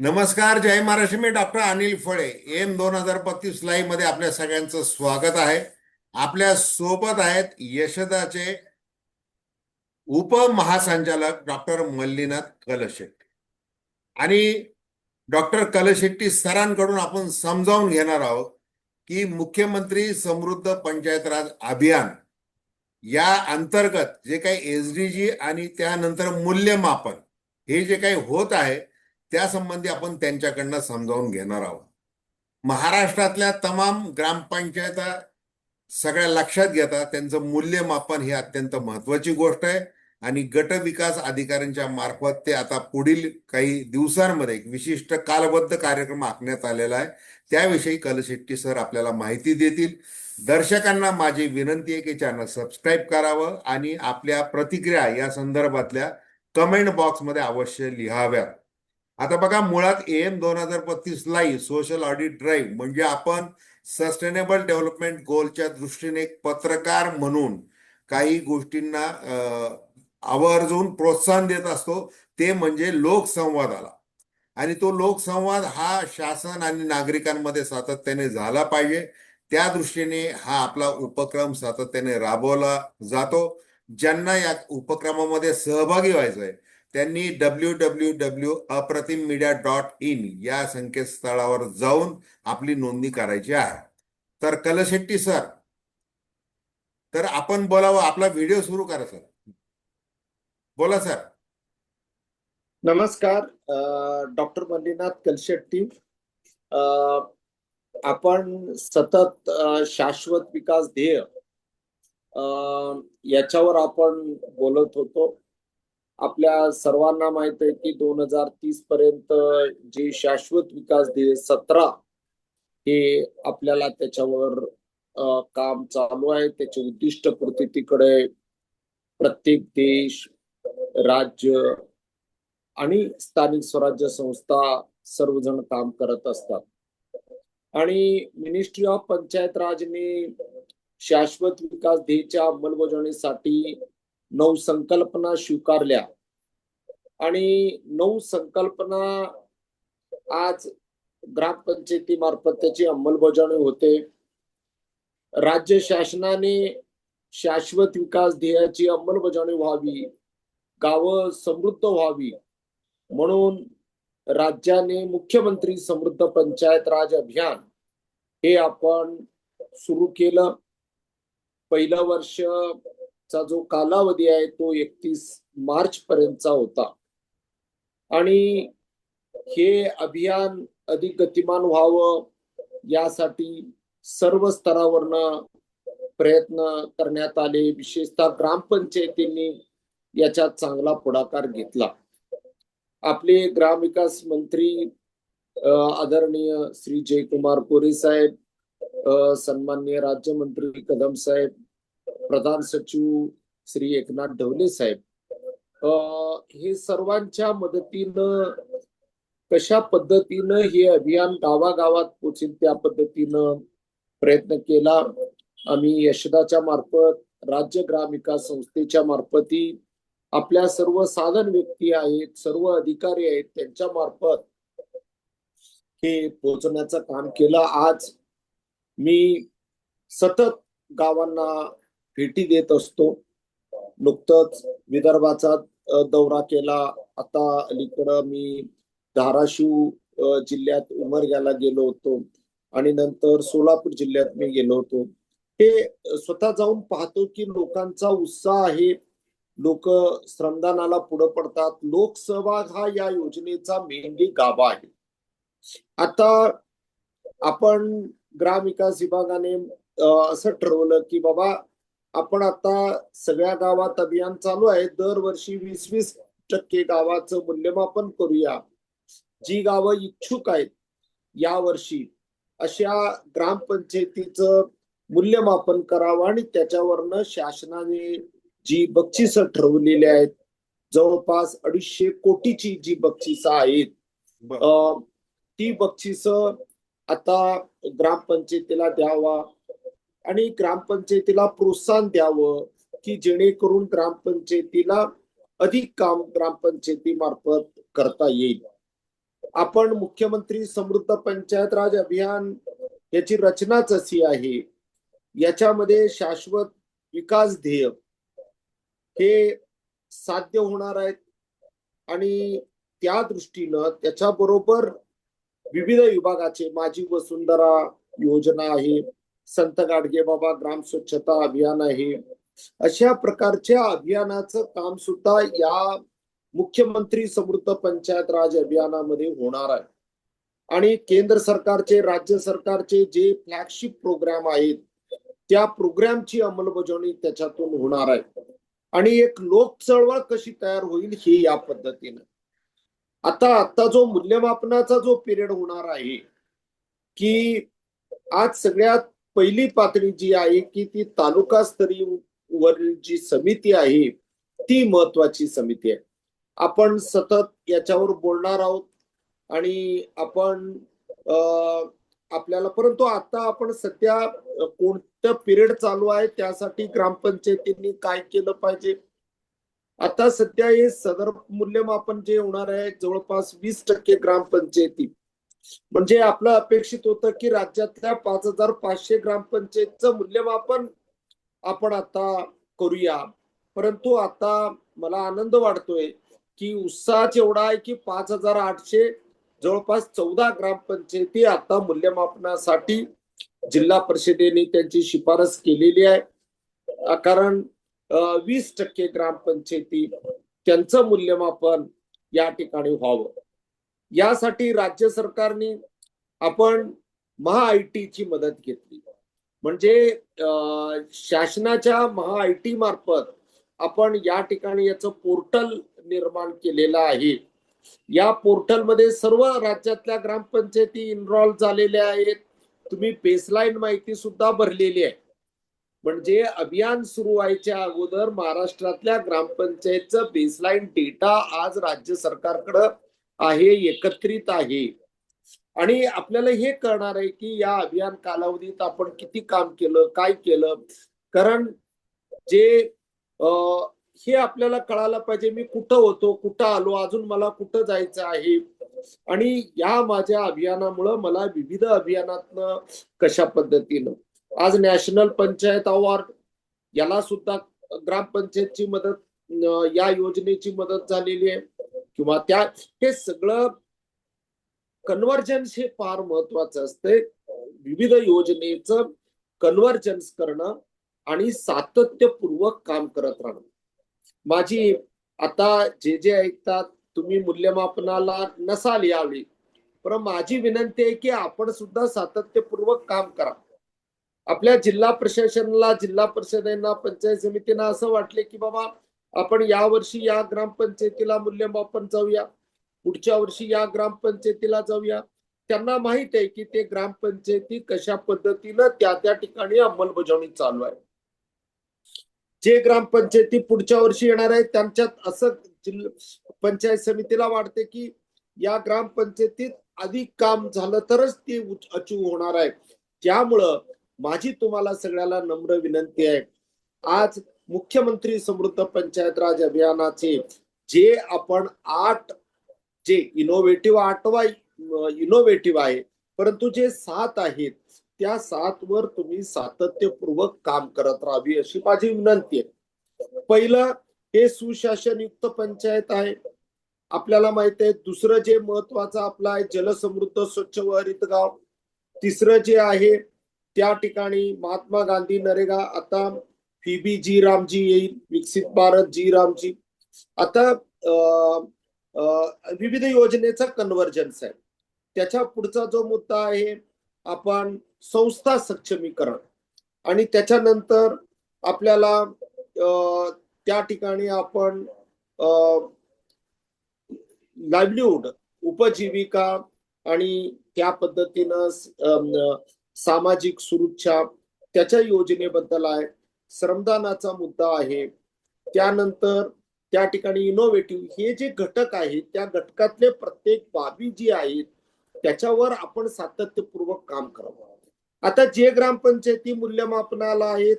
नमस्कार, जय महाराष्ट्र. मी डॉक्टर अनिल फळे. M 2035 live मध्ये आपल्या सगळ्यांचं स्वागत आहे. आपल्या सोबत आहेत यशदाचे उपमहासंचालक डॉक्टर मल्लीनाथ कलशेट्टी आणि डॉक्टर कलशेट्टी सरांकडून आपण समजावून घेणार आहोत की मुख्यमंत्री समृद्ध पंचायत राज अभियान या अंतर्गत जे काही एसडीजी आणि त्यानंतर मूल्यमापन हे जे काही होत आहे त्या संबंधी आपण त्यांच्याकडनं समजावून घेणार आहोत. महाराष्ट्रातल्या तमाम ग्रामपंचायता सगळ्या लक्षात घेता त्यांचं मूल्यमापन ही अत्यंत महत्वाची गोष्ट आहे आणि गट विकास अधिकाऱ्यांच्या मार्फत ते आता पुढील काही दिवसांमध्ये एक विशिष्ट कालबद्ध कार्यक्रम आखण्यात आलेला आहे. त्याविषयी कलशेट्टी सर आपल्याला माहिती देतील. दर्शकांना माझी विनंती आहे की चॅनल सबस्क्राईब करावं आणि आपल्या प्रतिक्रिया या संदर्भातल्या कमेंट बॉक्समध्ये अवश्य लिहाव्या. आता बघा, मुळात M 2035 live social audit drive म्हणजे आपण सस्टेनेबल डेव्हलपमेंट गोलच्या दृष्टीने एक पत्रकार म्हणून काही गोष्टींना आवर्जून प्रोत्साहन देत असतो, ते म्हणजे लोकसंवादाला. आणि तो लोकसंवाद हा शासन आणि नागरिकांमध्ये सातत्याने झाला पाहिजे. त्या दृष्टीने हा आपला उपक्रम सातत्याने राबवला जातो. ज्यांना या उपक्रमामध्ये सहभागी व्हायचं आहे त्यांनी www.apratimmedia.in या संकेतस्थळावर जाऊन आपली नोंदणी करायची आहे. तर कलशेट्टी सर, तर आपण बोलावं, आपला व्हिडिओ सुरू करा सर. बोला सर. नमस्कार, डॉक्टर मल्लीनाथ कलशेट्टी. आपण सतत शाश्वत विकास ध्येय याच्यावर आपण बोलत होतो. आपल्या सर्वांना माहित आहे की 2030 पर्यंत जे शाश्वत विकास ध्येय 17 हे आपल्याला त्याच्यावर काम चालू आहे. त्याचे उद्दिष्ट पूर्तीकडे प्रत्येक देश, राज्य आणि स्थानिक स्वराज्य संस्था सर्वजण काम करत असतात. आणि मिनिस्ट्री ऑफ पंचायत राजने शाश्वत विकास ध्येयाच्या अंमलबजावणीसाठी 9 संकल्पना स्वीकारल्या आणि 9 संकल्पना आज ग्रामपंचायती मार्फत त्याची अंमलबजावणी होते. राज्य शासनाने शाश्वत विकास ध्येयाची अंमलबजावणी व्हावी, गावं समृद्ध व्हावी म्हणून राज्याने मुख्यमंत्री समृद्ध पंचायत राज अभियान हे आपण सुरू केलं. पहिलं वर्षचा जो कालावधी आहे तो 31 मार्च पर्यंतचा होता आणि हे अभियान अधिक गतिमान व्हावं यासाठी सर्व स्तरावरनं प्रयत्न करण्यात आले. विशेषतः ग्रामपंचायतींनी याच्यात चांगला पुढाकार घेतला. आपले ग्रामविकास मंत्री आदरणीय श्री जयकुमार कोरे साहेब, सन्माननीय राज्यमंत्री कदम साहेब, प्रधान सचिव श्री एकनाथ ढवले साहेब, हे सर्वांच्या मदतीनं कशा पद्धतीनं हे अभियान गावागावात पोहोचेल त्या पद्धतीनं प्रयत्न केला. आम्ही यशदाच्या मार्फत, राज्य ग्रामविकास संस्थेच्या मार्फती आपल्या सर्व साधन व्यक्ती आहेत, सर्व अधिकारी आहेत, त्यांच्या मार्फत हे पोहोचवण्याचं काम केलं. आज मी सतत गावांना भेटी देत असतो. नुकतंच विदर्भाचा दौरा केला. आता अलीकडं मी धाराशिव जिल्ह्यात उमरग्याला गेलो होतो आणि नंतर सोलापूर जिल्ह्यात मी गेलो होतो. हे स्वतः जाऊन पाहतो की लोकांचा उत्साह आहे, लोक श्रमदानाला पुढे पडतात. लोकसहभाग हा या योजनेचा मेंढी गाभा आहे. आता आपण ग्रामविकास विभागाने असं ठरवलं की बाबा आपण आता सगळ्या गावात अभियान चालू आहे, दरवर्षी 20-20% गावाचं मूल्यमापन करूया. जी गावं इच्छुक आहेत यावर्षी अशा ग्रामपंचायतीचं मूल्यमापन करावं आणि त्याच्यावरनं शासनाने जी बक्षिस ठरवलेली आहेत, जवळपास 250 कोटीची जी बक्षिस आहेत, ती बक्षिस आता ग्रामपंचायतीला द्यावा आणि ग्रामपंचायतीला प्रोत्साहन द्यावं की जेणेकरून ग्रामपंचायतीला अधिक काम ग्रामपंचायती मार्फत करता येईल. आपण मुख्यमंत्री समृद्ध पंचायत राज अभियान याची रचनाच अशी आहे, याच्यामध्ये शाश्वत विकास ध्येय हे साध्य होणार आहेत आणि त्या दृष्टीनं त्याच्याबरोबर विविध विभागाचे माझी वसुंधरा योजना आहे, संत गाडगेबाबा ग्राम स्वच्छता अभियान आहे, अशा प्रकारच्या अभियानाचं काम सुद्धा या मुख्यमंत्री समृद्ध पंचायत राज अभियानामध्ये होणार आहे. आणि केंद्र सरकारचे, राज्य सरकारचे जे फ्लॅगशिप प्रोग्राम आहेत त्या प्रोग्रामची अंमलबजावणी त्याच्यातून होणार आहे. आणि एक लोक चळवळ कशी तयार होईल हे या पद्धतीनं. आता जो मूल्यमापनाचा जो पिरियड होणार आहे, की आज सगळ्यात पहिली पातळी जी आहे की ती तालुका स्तरीय जी समिती आहे ती महत्वाची समिती आहे. आपण सतत याच्यावर बोलणार आहोत आणि आपण आपल्याला, परंतु आता आपण सध्या कोणतं पिरियड चालू आहे त्यासाठी ग्रामपंचायतींनी काय केलं पाहिजे. आता सध्या हे सदर मूल्यमापन जे होणार आहे जवळपास 20% ग्रामपंचायती, म्हणजे आपलं अपेक्षित होतं की राज्यातल्या 5,500 ग्रामपंचायतचं मूल्यमापन आपण आता करूया. परंतु आता मला आनंद वाटतोय की उत्साह एवढा आहे की 5,800 जवळपास 14 ग्रामपंचायती आता मूल्यमापनासाठी जिल्हा परिषदेने त्यांची शिफारस केलेली आहे. कारण 20% ग्रामपंचायती त्यांचं मूल्यमापन या ठिकाणी व्हावं. यासाठी राज्य सरकारने आपण महाआयटीची मदत घेतली. म्हणजे शासनाच्या महाआयटी मार्फत आपण या ठिकाणी याचं पोर्टल निर्माण केलेलं आहे. या पोर्टलमध्ये सर्व राज्यातल्या ग्रामपंचायती इनरोल झालेल्या आहेत. तुम्ही बेसलाईन माहिती सुद्धा भरलेली आहे. म्हणजे अभियान सुरू व्हायच्या अगोदर महाराष्ट्रातल्या ग्रामपंचायतचं बेसलाईन डेटा आज राज्य सरकारकडं आहे, एकत्रित आहे. आणि आपल्याला हे कळणार आहे की या अभियान कालावधीत आपण किती काम केलं, काय केलं. कारण जे हे आपल्याला कळायला पाहिजे, मी कुठं होतो, कुठं आलो, अजून मला कुठं जायचं आहे. आणि या माझ्या अभियानामुळं मला विविध अभियानातनं कशा पद्धतीनं आज नॅशनल पंचायत अवॉर्ड याला सुद्धा ग्रामपंचायतची मदत, या योजनेची मदत झालेली आहे. किंवा त्या हे सगळं कन्व्हर्जन्स हे फार महत्वाचं असते. विविध योजनेचं कन्व्हर्जन्स करणं आणि सातत्यपूर्वक काम करत राहणं. माझी आता जे जे ऐकतात, तुम्ही मूल्यमापनाला नसाल यावेळी, पण माझी विनंती आहे की आपण सुद्धा सातत्यपूर्वक काम करा. आपल्या जिल्हा प्रशासनाला, जिल्हा परिषदेना, पंचायत समितीना असं वाटले की बाबा आपण यावर्षी या ग्रामपंचायतीला मूल्यमापन जाऊया, पुढच्या वर्षी या ग्रामपंचायतीला जाऊया. त्यांना माहित आहे की ते ग्रामपंचायती कशा पद्धतीनं त्या त्या ठिकाणी अंमलबजावणी चालू आहे. जे ग्रामपंचायती पुढच्या वर्षी येणार आहेत त्यांच्यात असं पंचायत समितीला वाटते की या ग्रामपंचायतीत अधिक काम झालं तरच ते अचीव होणार आहे. त्यामुळं माझी तुम्हाला सगळ्याला नम्र विनंती आहे, आज मुख्यमंत्री समृद्ध पंचायत राज अभियानाचे जे आपण 8 जे इनोव्हेटिव्ह 8वा इनोव्हेटिव्ह आहे, परंतु जे 7 आहेत त्या 7 वर तुम्ही सातत्यपूर्वक काम करत राहावी अशी माझी विनंती आहे. पहिलं हे सुशासनयुक्त पंचायत आहे, आपल्याला माहित आहे. दुसरं जे महत्वाचं आपलं आहे जलसमृद्ध स्वच्छ व हरित गाव. तिसरं जे आहे त्या ठिकाणी महात्मा गांधी नरेगा, आता फीबी जी रामजी येईल, विकसित भारत जी रामजी. आता विविध योजनेचा कन्व्हर्जन्स आहे. त्याच्या पुढचा जो मुद्दा आहे आपण संस्था सक्षमीकरण, आणि त्याच्यानंतर आपल्याला त्या ठिकाणी आपण लाईव्हलीहूड, उपजीविका आणि त्या पद्धतीनं सामाजिक सुरक्षा त्याच्या योजनेबद्दल आहे. श्रमदानाचा मुद्दा आहे. त्यानंतर त्या ठिकाणी इनोव्हेटिव्ह हे जे घटक आहेत त्या घटकातले प्रत्येक बाबी जी आहेत त्याच्यावर आपण सातत्यपूर्वक काम करावं. आता जे ग्रामपंचायती मूल्यमापनाला आहेत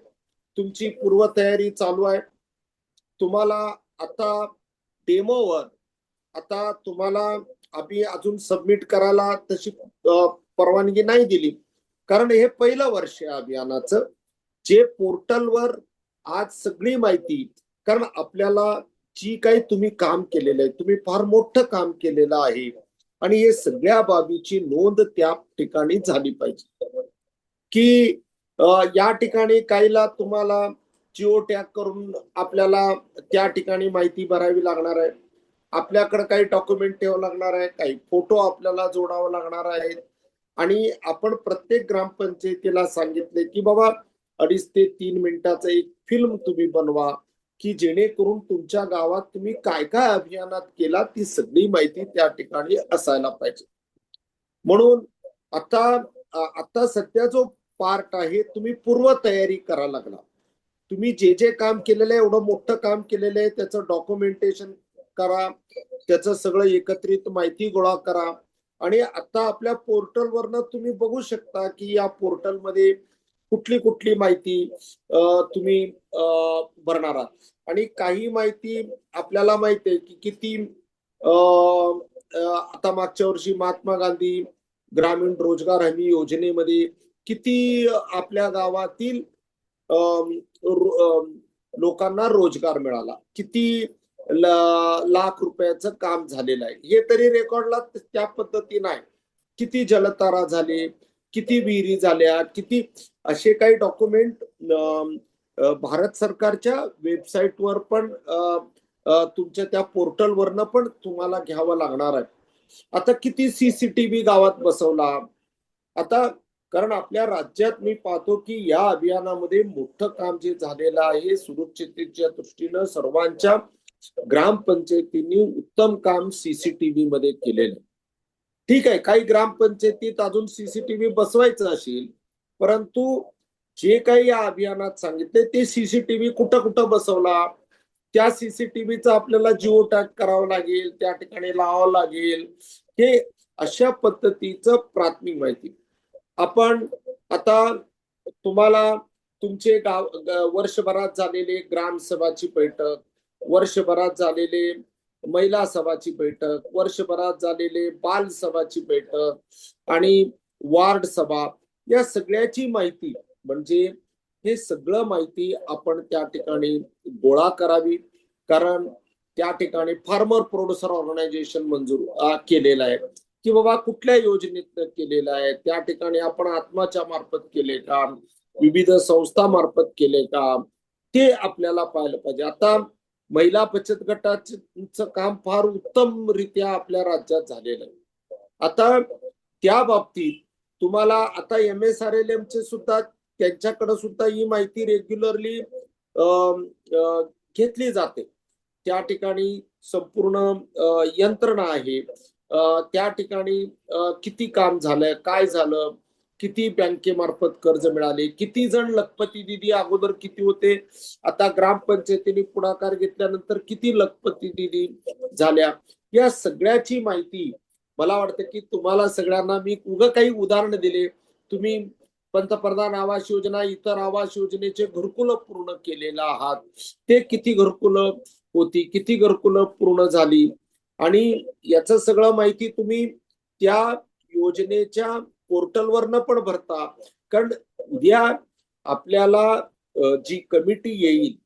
तुमची पूर्वतयारी चालू आहे. तुम्हाला आता डेमोवर आता तुम्हाला आम्ही अजून सबमिट करायला तशी परवानगी नाही दिली, कारण हे पहिलं वर्ष आहे अभियानाचं. जे पोर्टलवर आज सगळी माहिती, कारण आपल्याला जी काही तुम्ही काम केलेलं आहे, तुम्ही फार मोठं काम केलेलं आहे आणि हे सगळ्या बाबीची नोंद त्या ठिकाणी झाली पाहिजे. की या ठिकाणी काहीला तुम्हाला जिओ टॅग करून आपल्याला त्या ठिकाणी माहिती भरावी लागणार आहे, आपल्याकडे काही डॉक्युमेंट ठेवावं लागणार आहे, काही फोटो आपल्याला जोडावं लागणार आहेत. आणि आपण प्रत्येक ग्रामपंचायतीला सांगितले की बाबा 2.5 ते 3 मिनिटाचं एक फिल्म तुम्ही बनवा, की जेणेकरून तुमच्या गावात तुम्ही काय काय अभियानात केला ती सगळी माहिती त्या ठिकाणी असायला पाहिजे. म्हणून आता आता सध्या जो पार्ट आहे, तुम्ही पूर्व तयारी करा लागला. तुम्ही जे जे काम केलेलं आहे, एवढं मोठं काम केलेलं आहे, त्याचं डॉक्युमेंटेशन करा, त्याचं सगळं एकत्रित माहिती गोळा करा. आणि आता आपल्या पोर्टलवरनं तुम्ही बघू शकता की या पोर्टलमध्ये कुठली कुठली माहिती तुम्ही भरणार आहात. आणि काही माहिती आपल्याला माहिती आहे की किती आता मागच्या वर्षी महात्मा गांधी ग्रामीण रोजगार हमी योजनेमध्ये किती आपल्या गावातील लोकांना रोजगार मिळाला, किती लाख रुपयाचं काम झालेलं आहे, हे तरी रेकॉर्डला त्या पद्धतीने आहे. किती जलतारा झाले, किती विहिरी झाल्या, किती असे काही डॉक्युमेंट भारत सरकारच्या वेबसाईटवर पण तुमच्या त्या पोर्टलवरनं पण तुम्हाला घ्यावं लागणार आहे. आता किती सीसीटीव्ही गावात बसवला, आता कारण आपल्या राज्यात मी पाहतो की या अभियानामध्ये मोठं काम जे झालेलं आहे, सुरक्षिततेच्या दृष्टीनं सर्वांच्या ग्रामपंचायतींनी उत्तम काम सीसीटीव्ही मध्ये केलेलं. ठीक आहे, काही ग्रामपंचायतीत अजून सीसीटीव्ही बसवायचं असेल, परंतु जे काही या अभियानात सांगितले ते सीसीटीव्ही कुठं कुठं बसवला, त्या सीसीटीव्हीचा आपल्याला जिओ टॅग करावं लागेल, त्या ठिकाणी लावावं लागेल. हे अशा पद्धतीचं प्राथमिक माहिती आपण आता तुम्हाला तुमचे गाव वर्षभरात झालेले ग्रामसभाची बैठक, वर्षभरात झालेले महिला सभाची बैठक, वर्षभरात झालेले बाल सभाची बैठक आणि वार्ड सभा, या सगळ्याची माहिती म्हणजे हे सगळं माहिती आपण त्या ठिकाणी गोळा करावी. कारण त्या ठिकाणी फार्मर प्रोड्युसर ऑर्गनायझेशन मंजूर केलेलं आहे की बाबा कुठल्या योजनेत केलेलं आहे, त्या ठिकाणी आपण आत्माच्या मार्फत केले का, विविध संस्था मार्फत केले का, ते आपल्याला पाहायला पाहिजे. आता महिला बचत गटाचं काम फार उत्तम रित्या आपल्या राज्यात झालेलं आहे. आता त्या बाबतीत तुम्हाला आता MSRLM चे सुद्धा त्यांच्याकडे सुद्धा ही माहिती रेग्युलरली घेतली जाते. त्या ठिकाणी संपूर्ण यंत्रणा आहे, त्या ठिकाणी किती काम झालंय, काय झालं, किती बँकेमार्फत कर्ज मिळाले, किती जण लखपती दिदी अगोदर किती होते, आता ग्रामपंचायतीने पुढाकार घेतल्यानंतर किती लखपती दिदी झाल्या, या सगळ्याची माहिती मला वाटतं की तुम्हाला सगळ्यांना मी उगा काही उदाहरण दिले. तुम्ही पंतप्रधान आवास योजना, इतर आवास योजनेचे घरकुलं पूर्ण केलेलं आहात, ते किती घरकुलं होती, किती घरकुलं पूर्ण झाली, आणि याचं सगळं माहिती तुम्ही त्या योजनेच्या पोर्टलवरनं पण भरता. कारण उद्या आपल्याला जी कमिटी येईल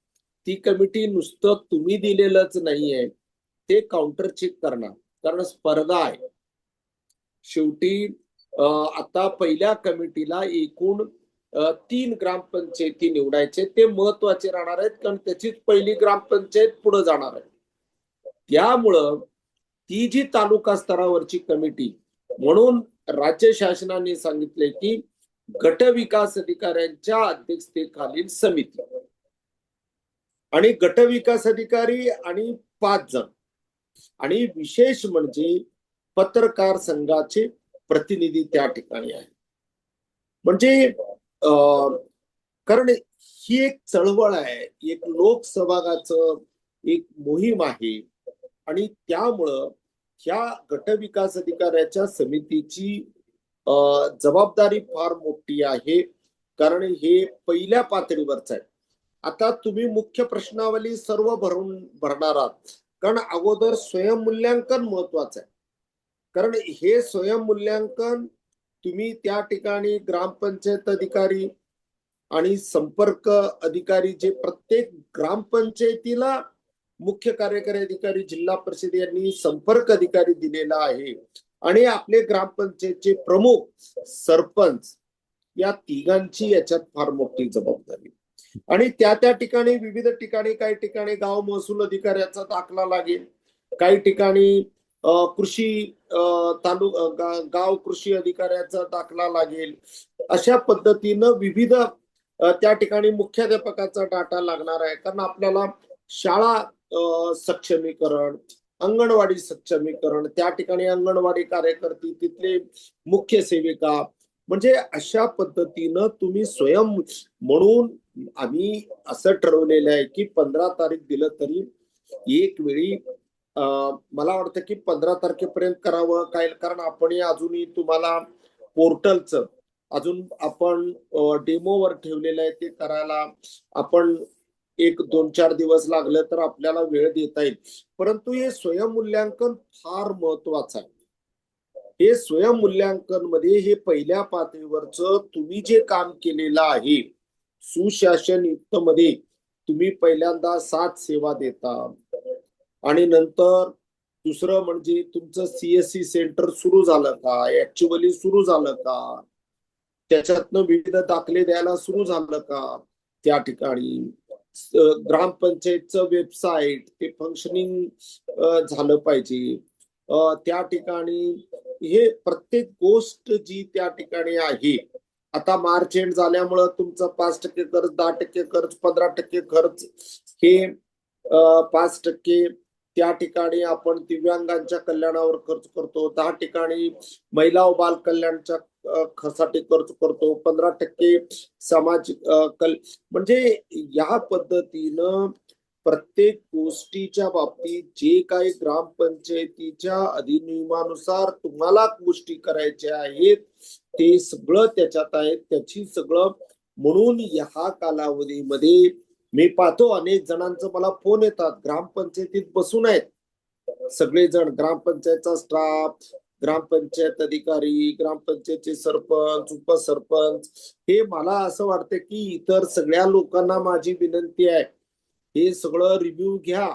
ती कमिटी नुसतं तुम्ही दिलेलंच नाहीये, ते काउंटर चेक करणार, कारण स्पर्धा आहे. शेवटी आता पहिल्या कमिटीला एकूण 3 ग्रामपंचायती निवडायचे, ते महत्वाचे राहणार आहेत, कारण त्याचीच पहिली ग्रामपंचायत पुढे जाणार आहे. त्यामुळं ती जी तालुका स्तरावरची कमिटी, म्हणून राज्य शासनाने सांगितले की गट विकास अधिकाऱ्यांच्या अध्यक्षतेखालील समिती, आणि गट विकास अधिकारी आणि 5 जण, आणि विशेष म्हणजे पत्रकार संघाचे प्रतिनिधी त्या ठिकाणी आहे. म्हणजे कारण ही एक चळवळ आहे, एक लोकसहभागाचं एक मोहीम आहे, आणि त्यामुळं ह्या गट विकास अधिकाऱ्याच्या समितीची जबाबदारी फार मोठी आहे, कारण हे पहिल्या पातळीवरच आहे. आता तुम्ही मुख्य प्रश्नावली सर्व भरणार आहात, कारण अगोदर स्वयंमूल्यांकन महत्वाचं आहे. कारण हे स्वयंमूल्यांकन तुम्ही त्या ठिकाणी ग्रामपंचायत अधिकारी आणि संपर्क अधिकारी जे प्रत्येक ग्रामपंचायतीला मुख्य कार्यकारी अधिकारी जिल्हा परिषद यांनी संपर्क अधिकारी दिलेला आहे आणि आपले ग्रामपंचायतचे प्रमुख सरपंच या तिघांची याच्यात फार मोठी जबाबदारी आणि त्या ठिकाणी विविध ठिकाणी काही ठिकाणी गाव महसूल अधिकाऱ्याचा दाखला लागेल, काही ठिकाणी कृषी गाव कृषी अधिकाऱ्याचा दाखला लागेल. अशा पद्धतीनं विविध त्या ठिकाणी मुख्याध्यापकाचा डाटा लागणार आहे कारण आपल्याला शाळा सक्षमीकरण, अंगणवाडी सक्षमीकरण, त्या ठिकाणी अंगणवाडी कार्यकर्ते, तिथले मुख्य सेविका, म्हणजे अशा पद्धतीनं तुम्ही स्वयं म्हणून आम्ही असं ठरवलेलं आहे की 15 तारीख दिलं तरी एक वेळी मला वाटतं की 15 तारखेपर्यंत करावं काय, कारण आपण अजूनही तुम्हाला पोर्टलचं अजून आपण डेमोवर ठेवलेलं आहे ते करायला आपण 1-2-4 दिवस लागलं तर आपल्याला वेळ देता येईल. परंतु हे स्वयंमूल्यांकन फार महत्वाचं आहे. हे स्वयंमूल्यांकन मध्ये हे पहिल्या पातळीवरचं तुम्ही जे काम केलेलं आहे सुशासन युक्त मध्ये तुम्ही पहिल्यांदा 7 सेवा देता आणि नंतर दुसरं म्हणजे तुमचं सीएससी सेंटर सुरू झालं का, ऍक्च्युअली सुरू झालं का, त्याच्यातनं विविध दाखले द्यायला सुरू झालं का, त्या ठिकाणी ग्रामपंचायतचं वेबसाईट ते फंक्शनिंग झालं पाहिजे, त्या ठिकाणी हे प्रत्येक गोष्ट जी त्या ठिकाणी आहे. आता मार्च एंड झाल्यामुळं तुमचं 5% कर्ज, 10% कर्ज, 15% खर्च हे 5% त्या ठिकाणी आपण दिव्यांगांच्या कल्याणावर खर्च करतो, 10 ठिकाणी महिला व बाल कल्याणच्या साठी खर्च करतो, 15% समाज म्हणजे या पद्धतीनं प्रत्येक गोष्टीच्या बाबतीत जे काही ग्रामपंचायतीच्या अधिनियमानुसार तुम्हाला गोष्टी करायच्या आहेत ते सगळं त्याच्यात आहे. त्याची सगळं म्हणून ह्या कालावधीमध्ये मी पाहतो अनेक जणांचं मला फोन येतात, ग्रामपंचायतीत बसून आहेत सगळेजण, ग्रामपंचायतचा स्टाफ, ग्रामपंचायत अधिकारी, ग्रामपंचायतचे सरपंच, उपसरपंच. हे मला असं वाटतं की इतर सगळ्या लोकांना माझी विनंती आहे, हे सगळं रिव्ह्यू घ्या,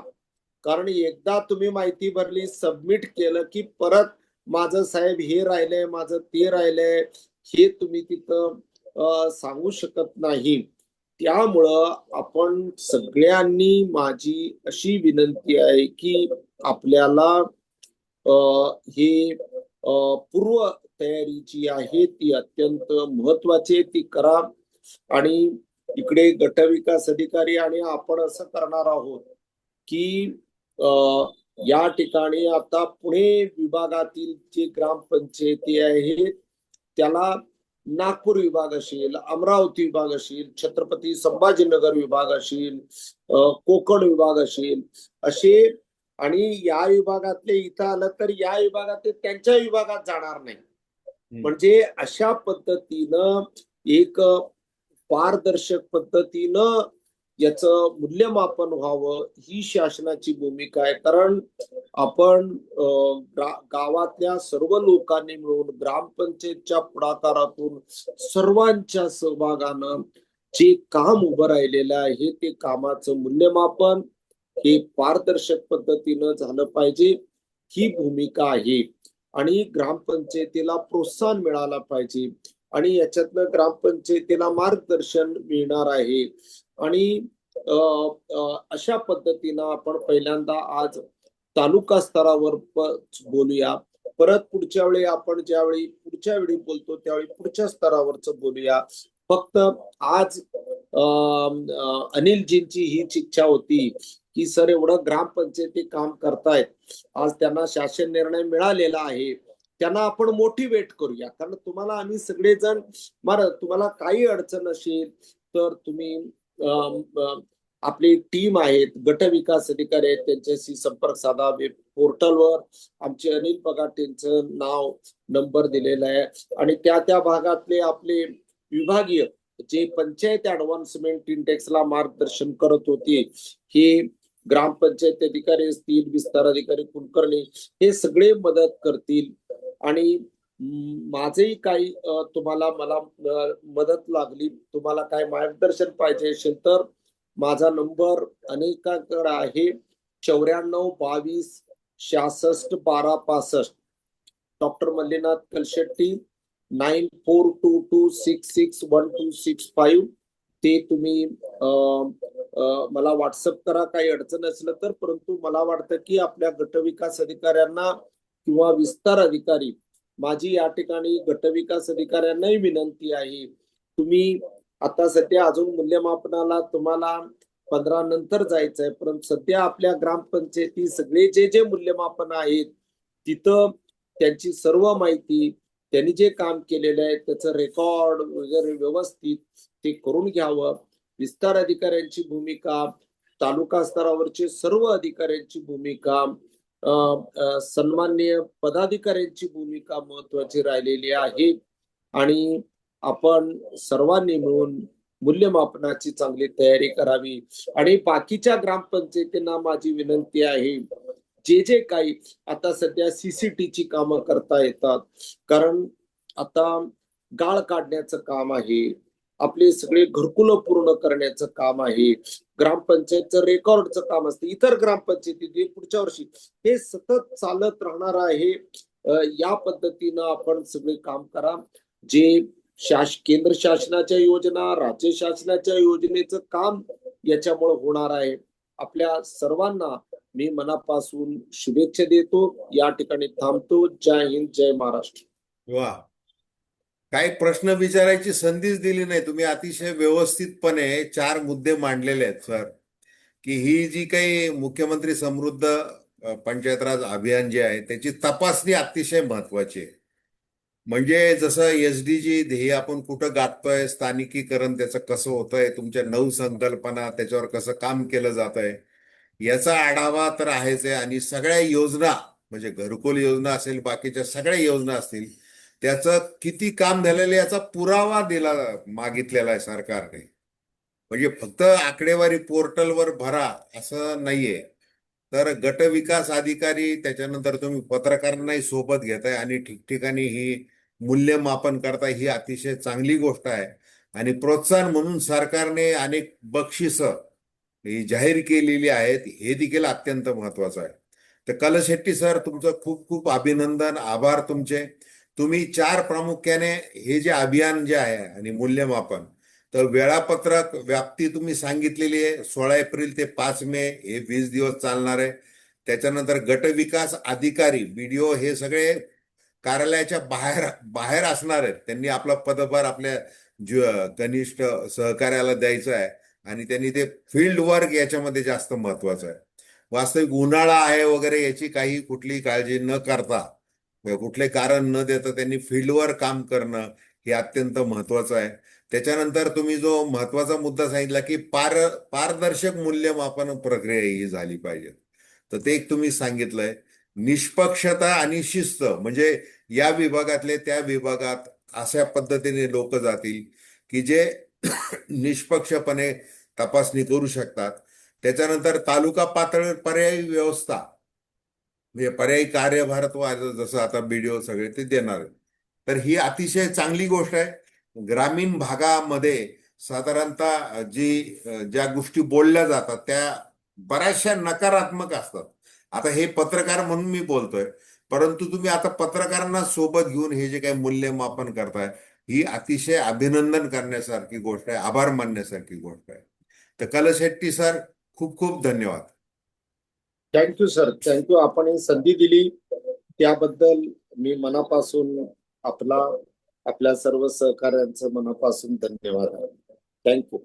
कारण एकदा तुम्ही माहिती भरली, सबमिट केलं की परत माझं साहेब हे राहिलंय, माझं ते राहिलंय, हे तुम्ही तिथं सांगू शकत नाही. त्यामुळं आपण सगळ्यांनी माझी अशी विनंती आहे की आपल्याला हे पूर्व तयारी जी आहे ती अत्यंत महत्वाची, ती करा. आणि इकडे गटविकास अधिकारी आणि आपण असं करणार आहोत की या ठिकाणी आता पुणे विभागातील जे ग्रामपंचायती आहेत त्याला नागपूर विभाग असेल, अमरावती विभाग असेल, छत्रपती संभाजीनगर विभाग असेल, कोकण विभाग असेल, असे, आणि या विभागातले इथं आलं तर या विभागात त्यांच्या विभागात जाणार नाही. म्हणजे अशा पद्धतीनं एक पारदर्शक पद्धतीनं याचं मूल्यमापन व्हावं ही शासनाची भूमिका आहे. कारण आपण गावातल्या सर्व लोकांनी मिळून ग्रामपंचायतच्या पुढाकारातून सर्वांच्या सहभागानं जे काम उभं राहिलेलं आहे ते कामाचं मूल्यमापन हे पारदर्शक पद्धतीनं झालं पाहिजे, ही भूमिका आहे. आणि ग्रामपंचायतीला प्रोत्साहन मिळाला पाहिजे आणि याच्यातनं ग्रामपंचायतीला मार्गदर्शन मिळणार आहे. आणि अशा पद्धतीनं आपण पहिल्यांदा आज तालुका स्तरावर बोलूया, परत पुढच्या वेळी आपण ज्यावेळी पुढच्या वेळी बोलतो त्यावेळी पुढच्या स्तरावरच बोलूया. फक्त आज अनिलजींची हीच इच्छा होती की सर एवढं ग्रामपंचायती काम करतायत, आज त्यांना शासन निर्णय मिळालेला आहे, त्यांना आपण मोटिवेट करूया. कारण तुम्हाला आम्ही सगळेजण तुम्हाला काही अडचण असेल तर तुम्ही आपली टीम आहेत, गट विकास अधिकारी आहेत, त्यांच्याशी संपर्क साधा. पोर्टलवर आमचे अनिल पगाटेंचं नाव नंबर दिलेला आहे आणि त्या भागातले आपले विभागीय जे पंचायत ऍडव्हान्समेंट इंडेक्सला मार्गदर्शन करत होते, हे ग्रामपंचायत अधिकारी असतील, विस्तार अधिकारी कुलकर्णी, हे सगळे मदत करतील. आणि माझेही काही तुम्हाला मला मदत लागली, तुम्हाला काय मार्गदर्शन पाहिजे असेल तर माझा नंबर अनेकांकडे आहे 94 22 66 12 65. डॉक्टर मल्लीनाथ कलशेट्टी 9422661265. ते तुम्ही मला व्हॉट्सअप करा काही अडचण असलं तर. परंतु मला वाटतं की आपल्या गटविकास अधिकाऱ्यांना किंवा विस्तार अधिकारी, माझी या ठिकाणी गटविकास अधिकाऱ्यांनाही विनंती आहे, तुम्ही आता सध्या अजून मूल्यमापनाला तुम्हाला 15 नंतर जायचंय, परंतु सध्या आपल्या ग्रामपंचायती सगळे जे मूल्यमापन आहेत तिथं त्यांची सर्व माहिती, त्यांनी जे काम केलेलं आहे त्याचं रेकॉर्ड वगैरे व्यवस्थित ते करून घ्यावं. विस्तार अधिकाऱ्यांची भूमिका, तालुका स्तरावरचे सर्व अधिकाऱ्यांची भूमिका, सन्माननीय पदाधिकाऱ्यांची भूमिका महत्वाची राहिलेली आहे. आणि आपण सर्वांनी मिळून मूल्यमापनाची चांगली तयारी करावी. आणि बाकीच्या ग्रामपंचायतींना माझी विनंती आहे, जे काही आता सध्या सीसीटीची कामं करता येतात, कारण आता गाळ काढण्याचं काम आहे, आपले सगळे घरकुलं पूर्ण करण्याचं काम आहे, ग्रामपंचायतचं रेकॉर्डचं काम असतं, इतर ग्रामपंचायती पुढच्या वर्षी हे सतत चालत राहणार आहे. या पद्धतीनं आपण सगळे काम करा. जे केंद्र शासनाच्या योजना, राज्य शासनाच्या योजनेचं काम याच्यामुळे होणार आहे. आपल्या सर्वांना मी मनापासून शुभेच्छा देतो. या ठिकाणी थांबतो. जय हिंद, जय महाराष्ट्र. वा, काही प्रश्न विचारायची संधीच दिली नाही. तुम्ही अतिशय व्यवस्थितपणे 4 मुद्दे मांडलेले आहेत सर, की ही जी काही मुख्यमंत्री समृद्ध पंचायत राज अभियान जे आहे त्याची तपासणी अतिशय महत्वाची आहे. म्हणजे जसं एसडीजी ध्येय आपण कुठं गाठतोय, स्थानिकीकरण त्याचं कसं होतंय, तुमच्या नवसंकल्पना त्याच्यावर कसं काम केलं जात आहे याचा आढावा तर आहेच आहे. आणि सगळ्या योजना म्हणजे घरकुल योजना असेल, बाकीच्या सगळ्या योजना असतील, त्याचं किती काम झालेलं याचा पुरावा मागितलेला आहे सरकारने. म्हणजे फक्त आकडेवारी पोर्टलवर भरा असं नाहीये. तर गट विकास अधिकारी, त्याच्यानंतर तुम्ही पत्रकारांनाही सोबत घेताय आणि ठिकठिकाणी ही मूल्यमापन करताय, ही अतिशय चांगली गोष्ट आहे. आणि प्रोत्साहन म्हणून सरकारने अनेक बक्षिसं ही जाहीर केलेली आहेत, हे देखील अत्यंत महत्वाचं आहे. तर कलशेट्टी सर, तुमचं खूप खूप अभिनंदन, आभार तुमचे. तुम्ही 4 प्रामुख्याने हे जे अभियान जे आहे आणि मूल्यमापन, तर वेळापत्रक व्याप्ती तुम्ही सांगितलेली आहे 16 एप्रिल ते 5 मे हे 20 दिवस चालणार आहे. त्याच्यानंतर गट विकास अधिकारी बीडीओ हे सगळे कार्यालयाच्या बाहेर बाहेर असणार आहेत. त्यांनी आपला पदभार आपल्या कनिष्ठ सहकार्याला द्यायचा आहे आणि त्यांनी ते फील्ड वर्क याच्यामध्ये जास्त महत्वाचं आहे. वास्तविक उन्हाळा आहे वगैरे याची काही कुठली काळजी न करता, कुठले कारण न देता त्यांनी फील्डवर काम करणं हे अत्यंत महत्वाचं आहे. त्याच्यानंतर तुम्ही जो महत्वाचा मुद्दा सांगितला की पारदर्शक मूल्यमापन प्रक्रिया ही झाली पाहिजे, तर ते एक तुम्ही सांगितलंय. निष्पक्षता आणि शिस्त म्हणजे या विभागातले त्या विभागात अशा पद्धतीने लोक जातील की जे निष्पक्षपणे तपासणी करू शकतात. त्याच्यानंतर तालुका पातळीवर पर्यायी व्यवस्था म्हणजे पर्यायी कार्यभार जसं आता बीडीओ सगळे ते देणार आहेत. तर ही अतिशय चांगली गोष्ट आहे. ग्रामीण भागामध्ये साधारणतः ज्या गोष्टी बोलल्या जातात त्या बऱ्याचशा नकारात्मक असतात. आता हे पत्रकार म्हणून मी बोलतोय, परंतु तुम्ही आता पत्रकारांना सोबत घेऊन हे जे काही मूल्यमापन करताय ही अतिशय अभिनंदन करण्यासारखी गोष्ट आहे, आभार मानण्यासारखी गोष्ट आहे. तर कलशेट्टी सर, खूप खूप धन्यवाद. Thank you sir, thank you. आपण ही संधी दिली त्याबद्दल मी मनापासून आपल्या सर्व सहकाऱ्यांचं मनापासून धन्यवाद. थँक्यू.